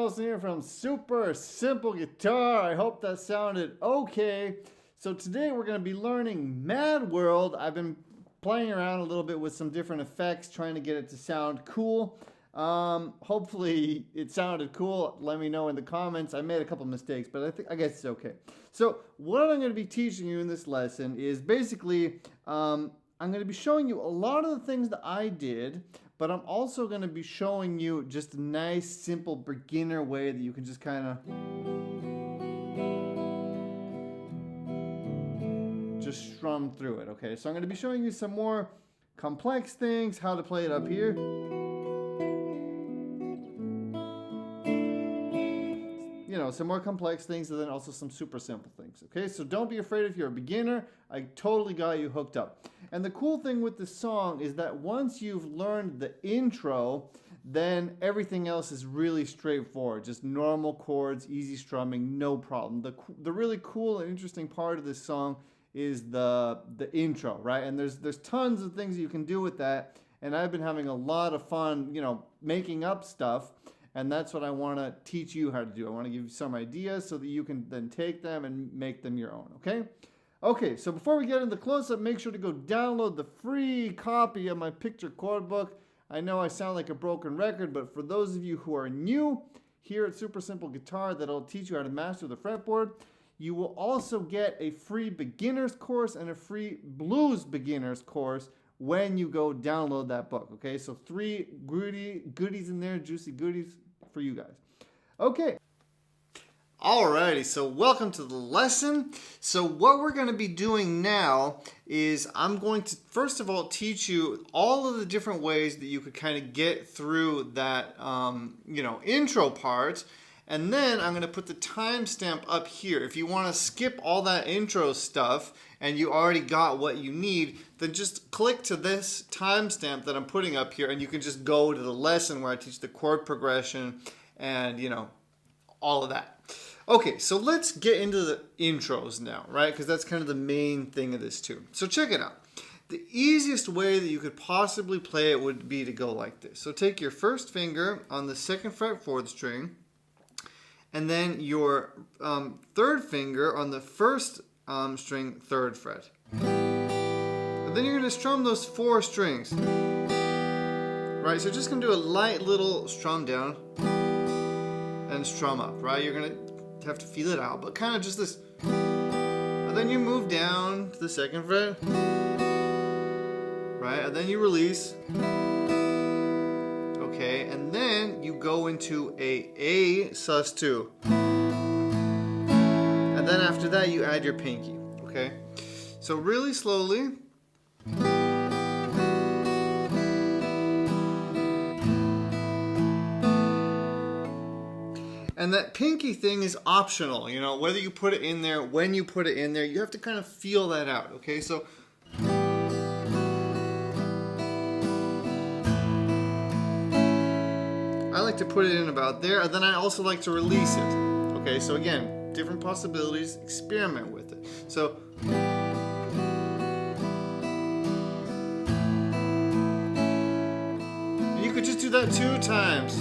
Nelson here from Super Simple Guitar. I hope that sounded okay. So today we're going to be learning Mad World. I've been playing around a little bit with some different effects, trying to get it to sound cool. Hopefully it sounded cool. Let me know in the comments. I made a couple mistakes, but I guess it's okay. So what I'm going to be teaching you in this lesson is basically, I'm going to be showing you a lot of the things that I did, but I'm also going to be showing you just a nice, simple beginner way that you can just kind of just strum through it, okay? So I'm going to be showing you some more complex things, how to play it up here. You know, some more complex things and then also some super simple things, okay? So don't be afraid if you're a beginner. I totally got you hooked up. And the cool thing with this song is that once you've learned the intro, then everything else is really straightforward. Just normal chords, easy strumming, no problem. The really cool and interesting part of this song is the intro, right? And there's tons of things you can do with that. And I've been having a lot of fun, you know, making up stuff. And that's what I want to teach you how to do. I want to give you some ideas so that you can then take them and make them your own, okay? Okay, so before we get into the close-up, make sure to go download the free copy of my picture chord book. I know I sound like a broken record, but for those of you who are new here at Super Simple Guitar, that'll teach you how to master the fretboard. You will also get a free beginner's course and a free blues beginner's course when you go download that book, okay? So 3 goodies in there, juicy goodies for you guys. Okay. Alrighty, so welcome to the lesson. So what we're going to be doing now is I'm going to first of all teach you all of the different ways that you could kind of get through that intro part. And then I'm going to put the timestamp up here. If you want to skip all that intro stuff and you already got what you need, then just click to this timestamp that I'm putting up here and you can just go to the lesson where I teach the chord progression and, you know, all of that. Okay, so let's get into the intros now, right? Because that's kind of the main thing of this too. So check it out. The easiest way that you could possibly play it would be to go like this. So take your first finger on the 2nd fret 4th string, and then your 3rd finger on the 1st string 3rd fret. And then you're going to strum those 4 strings. Right, so just going to do a light little strum down and strum up, right? You're going to have to feel it out, but kind of just this. And then you move down to the 2nd fret. Right, and then you release. Okay, and then you go into a sus2. And then after that you add your pinky, okay? So really slowly. And that pinky thing is optional, you know, whether you put it in there, when you put it in there, you have to kind of feel that out, okay? So I like to put it in about there, and then I also like to release it. Okay, so again, different possibilities, experiment with it. So you could just do that 2 times.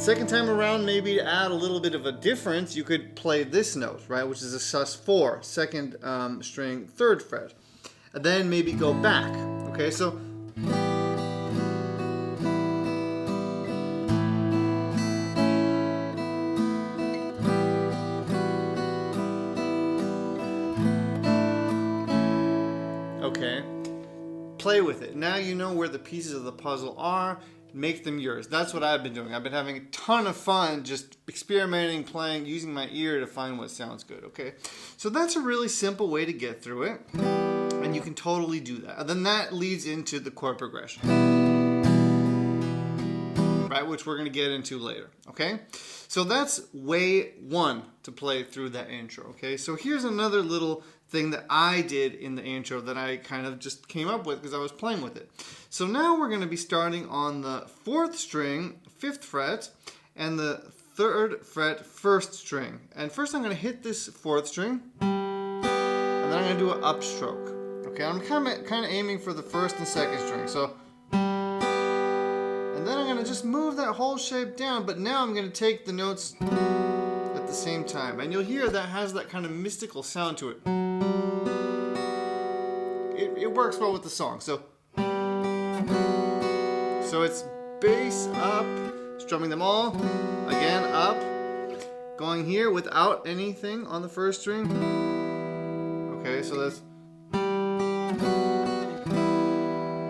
Second time around, maybe to add a little bit of a difference, you could play this note, right, which is a sus4, 2nd string 3rd fret. And then maybe go back. Okay, so okay, play with it. Now you know where the pieces of the puzzle are. Make them yours. That's what I've been doing. I've been having a ton of fun just experimenting, playing, using my ear to find what sounds good, okay? So that's a really simple way to get through it. And you can totally do that. And then that leads into the chord progression, right, which we're going to get into later, okay? So that's way 1 to play through that intro, okay? So here's another little thing that I did in the intro that I kind of just came up with because I was playing with it. So now we're going to be starting on the 4th string, 5th fret, and the 3rd fret, 1st string. And first I'm going to hit this 4th string, and then I'm going to do an upstroke. Okay, I'm kind of aiming for the 1st and 2nd string. So to just move that whole shape down, but now I'm going to take the notes at the same time. And you'll hear that has that kind of mystical sound to it. It works well with the song. So it's bass up, strumming them all, again up, going here without anything on the first string. Okay, so that's...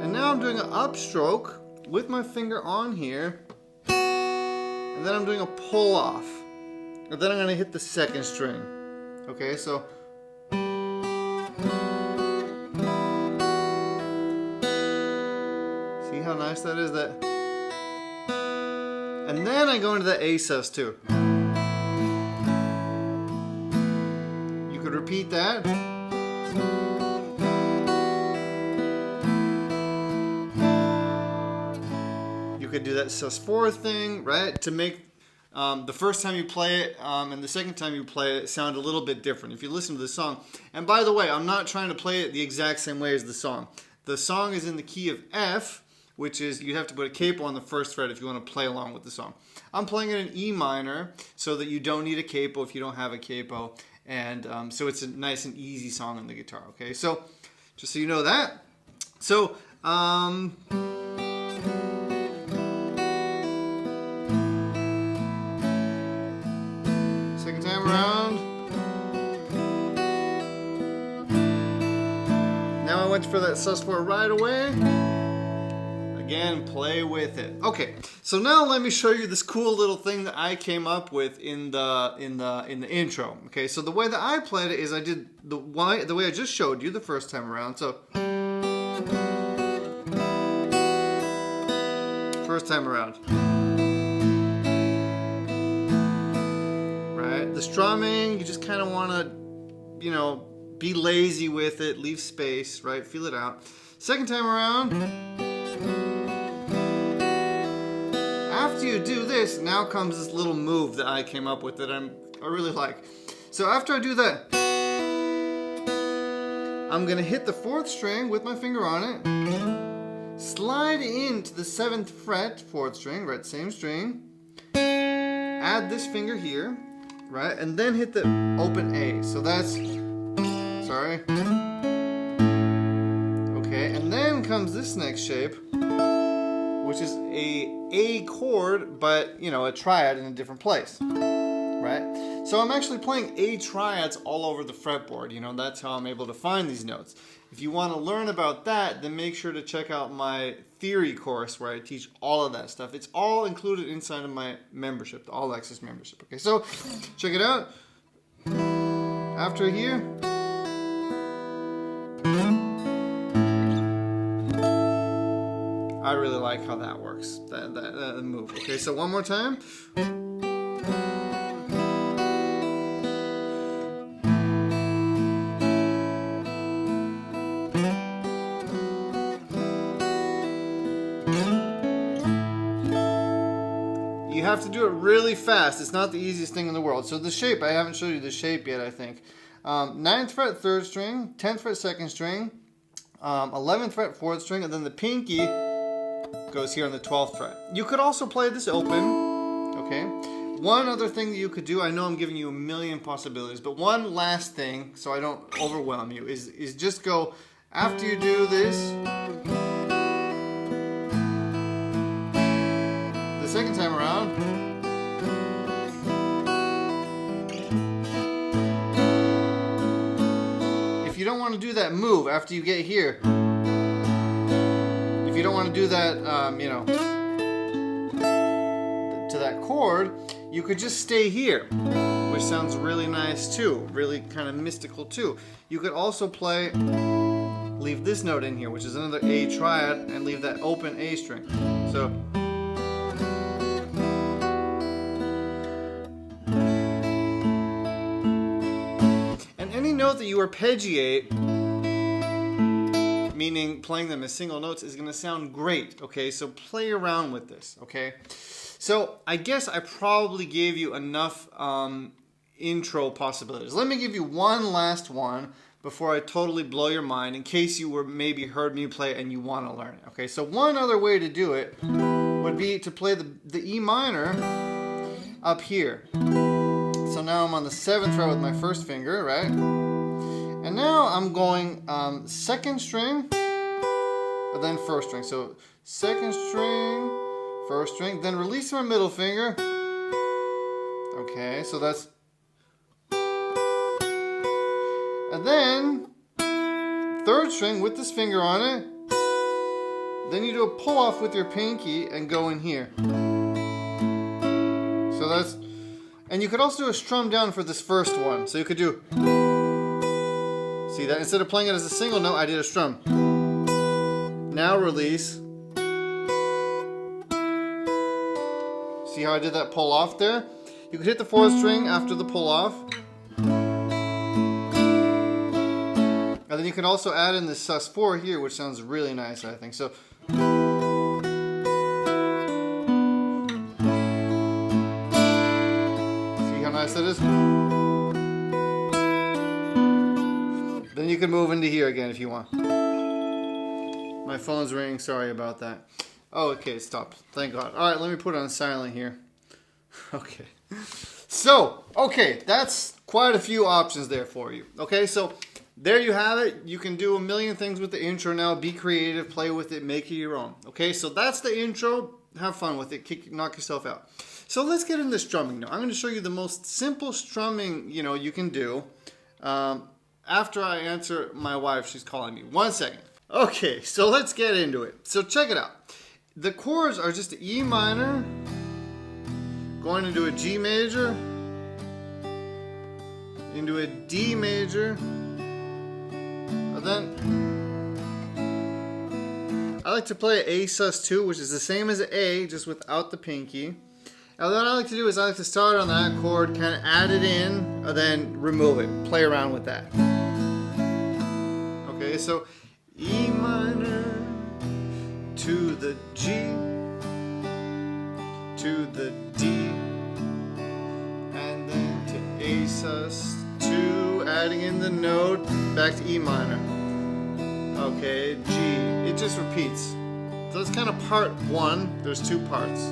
And now I'm doing an upstroke with my finger on here, and then I'm doing a pull off, and then I'm going to hit the second string. Okay, so see how nice that is? That, and then I go into the A sus too. You could repeat that. You could do that sus4 thing, right? To make the first time you play it and the second time you play it sound a little bit different if you listen to the song. And by the way, I'm not trying to play it the exact same way as the song. The song is in the key of F, which is, you have to put a capo on the first fret if you want to play along with the song. I'm playing it in E minor so that you don't need a capo if you don't have a capo. And so it's a nice and easy song on the guitar, okay? So, just so you know that. So, second time around. Now I went for that sus4 right away. Again, play with it. Okay, so now let me show you this cool little thing that I came up with in the intro. Okay, so the way that I played it is I did the way I just showed you the first time around. So first time around. Right? The strumming, you just kind of want to, you know, be lazy with it, leave space, right? Feel it out. Second time around. After you do this, now comes this little move that I came up with that I really like. So after I do that, I'm gonna hit the fourth string with my finger on it, slide into the 7th fret, 4th string, right, same string, add this finger here, right, and then hit the open A. So that's, sorry. Okay, and then comes this next shape, which is a chord, but, you know, a triad in a different place, right? So I'm actually playing A triads all over the fretboard, you know, that's how I'm able to find these notes. If you want to learn about that, then make sure to check out my theory course where I teach all of that stuff. It's all included inside of my membership, the All Access membership, okay? So, check it out. After here, I really like how that works, that move. Okay, so one more time. You have to do it really fast. It's not the easiest thing in the world. So the shape, I haven't showed you the shape yet, I think. 9th fret, 3rd string, 10th fret, 2nd string, 11th fret, 4th string, and then the pinky goes here on the 12th fret. You could also play this open, okay? One other thing that you could do, I know I'm giving you a million possibilities, but one last thing, so I don't overwhelm you, is just go, after you do this, the second time around, if you don't want to do that move after you get here, if you don't want to do that, you know, to that chord, you could just stay here, which sounds really nice too, really kind of mystical too. You could also play, leave this note in here, which is another A triad, and leave that open A string. So, and any note that you arpeggiate, meaning playing them as single notes, is going to sound great, okay? So play around with this, okay? So I guess I probably gave you enough intro possibilities. Let me give you one last one before I totally blow your mind, in case you were maybe heard me play and you want to learn it, okay? So one other way to do it would be to play the E minor up here. So now I'm on the 7th fret with my first finger, right? And now I'm going 2nd string, and then 1st string. So 2nd string, 1st string, then release my middle finger. Okay, so that's... And then 3rd string with this finger on it. Then you do a pull off with your pinky and go in here. So that's... And you could also do a strum down for this first one. So you could do... See that? Instead of playing it as a single note, I did a strum. Now release. See how I did that pull off there? You could hit the 4th string after the pull off. And then you can also add in the sus4 here, which sounds really nice, I think. So. See how nice that is? Then you can move into here again if you want. My phone's ringing, sorry about that. Oh, okay, it stopped. Thank God. All right, let me put it on silent here. Okay. So, okay, that's quite a few options there for you. Okay, so there you have it. You can do a million things with the intro now. Be creative, play with it, make it your own. Okay, so that's the intro. Have fun with it. Knock yourself out. So let's get into strumming now. I'm going to show you the most simple strumming, you can do. After I answer my wife, she's calling me. 1 second. Okay, so let's get into it. So check it out. The chords are just E minor, going into a G major, into a D major, and then I like to play A sus2, which is the same as an A, just without the pinky. And what I like to do is I like to start on that chord, kind of add it in, and then remove it, play around with that. Okay, so E minor to the G, to the D, and then to A sus2, adding in the note, back to E minor. Okay, G. It just repeats. So it's kind of part 1. There's 2 parts.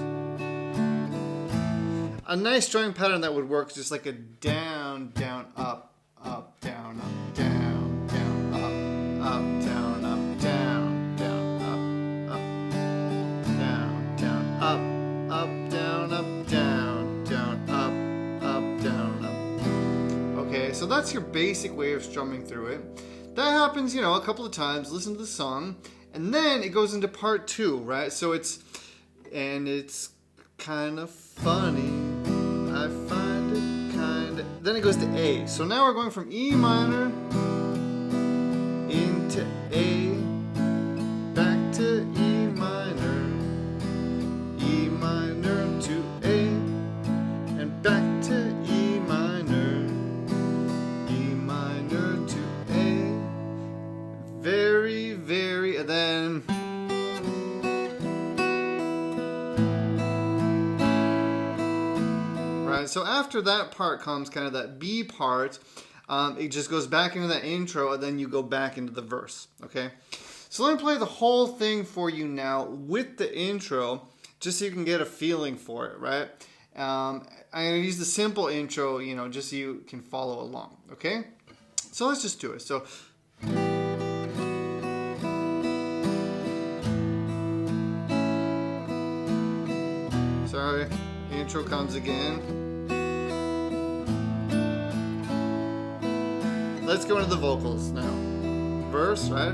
A nice strumming pattern that would work just like a down, down, up, up, down, up, down, down, up, up, down, up, down, down, up, up, down, down, up, up, down, up, down, down, up, up, down, up. Okay, so that's your basic way of strumming through it. That happens, a couple of times. Listen to the song, and then it goes into part 2, right? So it's kind of funny. I find it kind of. Then it goes to A. So now we're going from E minor into A, back to E minor to A, and back to E minor to A. Very, very, and then. Right, so after that part comes kind of that B part. It just goes back into that intro, and then you go back into the verse, okay? So let me play the whole thing for you now with the intro, just so you can get a feeling for it, right? I'm going to use the simple intro, just so you can follow along, okay? So let's just do it. So. Sorry, intro comes again. Let's go into the vocals now. Verse, right?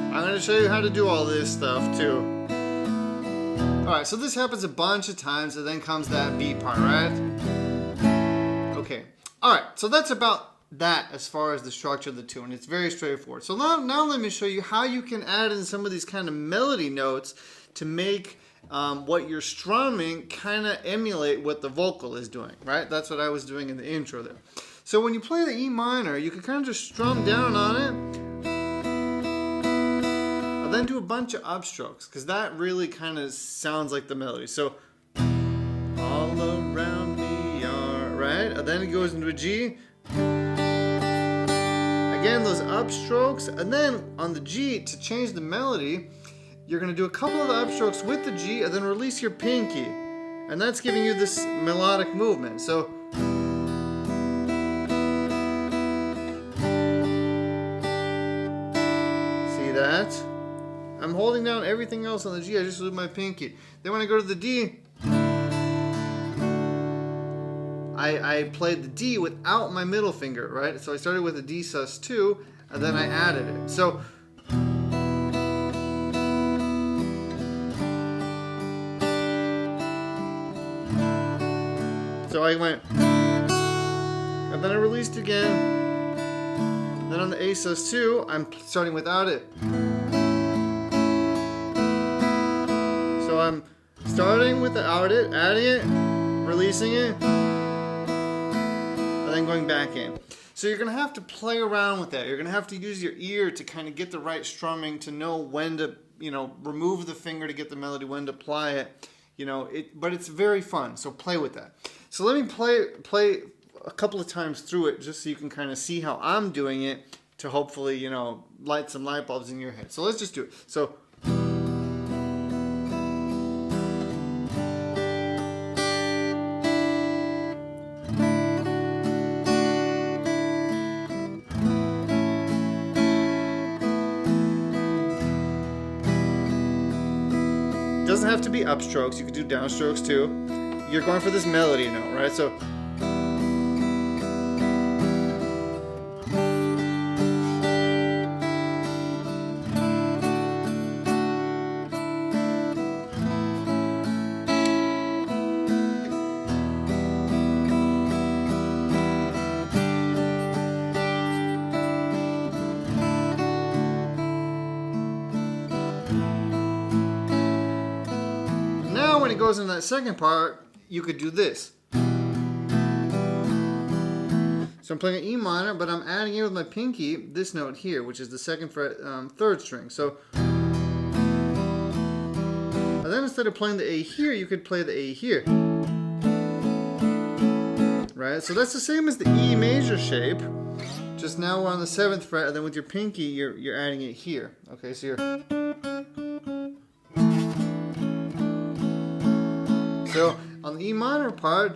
I'm going to show you how to do all this stuff too. Alright, so this happens a bunch of times, and then comes that B part, right? Okay. Alright, so that's about that as far as the structure of the tune. It's very straightforward. So now let me show you how you can add in some of these kind of melody notes to make what you're strumming kind of emulate what the vocal is doing, right? That's what I was doing in the intro there. So when you play the E minor, you can kind of just strum down on it. then do a bunch of upstrokes, because that really kind of sounds like the melody. So, all around me are, right? And then it goes into a G. Again, those upstrokes. And then on the G, to change the melody, you're going to do a couple of the upstrokes with the G and then release your pinky. And that's giving you this melodic movement. So, see that? I'm holding down everything else on the G, I just moved my pinky. Then when I go to the D, I played the D without my middle finger, right? So I started with a D sus2, and then I added it. So I went, and then I released again. Then on the A sus2, I'm starting without it. So I'm starting without it, adding it, releasing it, and then going back in. So you're going to have to play around with that. You're going to have to use your ear to kind of get the right strumming, to know when to, remove the finger to get the melody, when to apply it. But it's very fun, so play with that. So let me play a couple of times through it just so you can kind of see how I'm doing it to hopefully, light some light bulbs in your head. So let's just do it. So doesn't have to be upstrokes, you could do downstrokes too. You're going for this melody note, right? So when it goes into that second part, you could do this. So I'm playing an E minor, but I'm adding in with my pinky this note here, which is the second fret, third string. So, and then instead of playing the A here, you could play the A here. Right? So that's the same as the E major shape. Just now we're on the 7th fret, and then with your pinky, you're adding it here. Okay, so you're. So on the E minor part,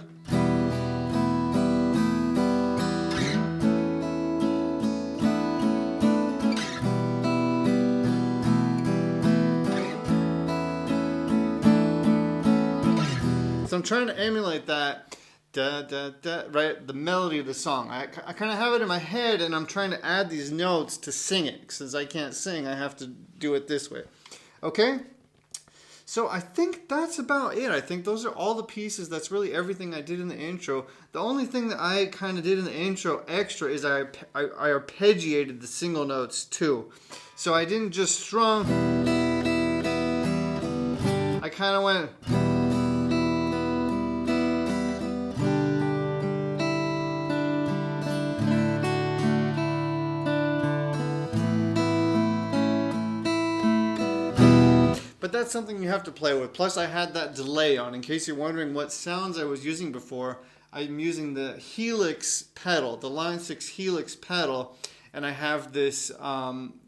so I'm trying to emulate that, da, da, da, right, the melody of the song. I kind of have it in my head, and I'm trying to add these notes to sing it. Since I can't sing, I have to do it this way. Okay? So I think that's about it. I think those are all the pieces. That's really everything I did in the intro. The only thing that I kind of did in the intro extra is I arpeggiated the single notes too. So I didn't just strum. I kind of went. But that's something you have to play with. Plus I had that delay on. In case you're wondering what sounds I was using before, I'm using the Helix pedal, the Line 6 Helix pedal, and I have this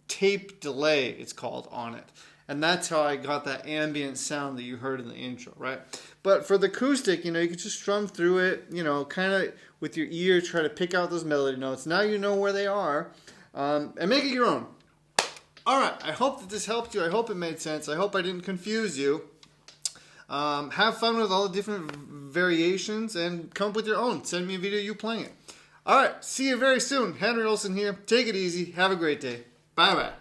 tape delay, it's called, on it. And that's how I got that ambient sound that you heard in the intro, right? But for the acoustic, you can just strum through it, kind of with your ear, try to pick out those melody notes. Now you know where they are, and make it your own. Alright, I hope that this helped you. I hope it made sense. I hope I didn't confuse you. Have fun with all the different variations and come up with your own. Send me a video of you playing it. Alright, see you very soon. Henry Olson here. Take it easy. Have a great day. Bye-bye.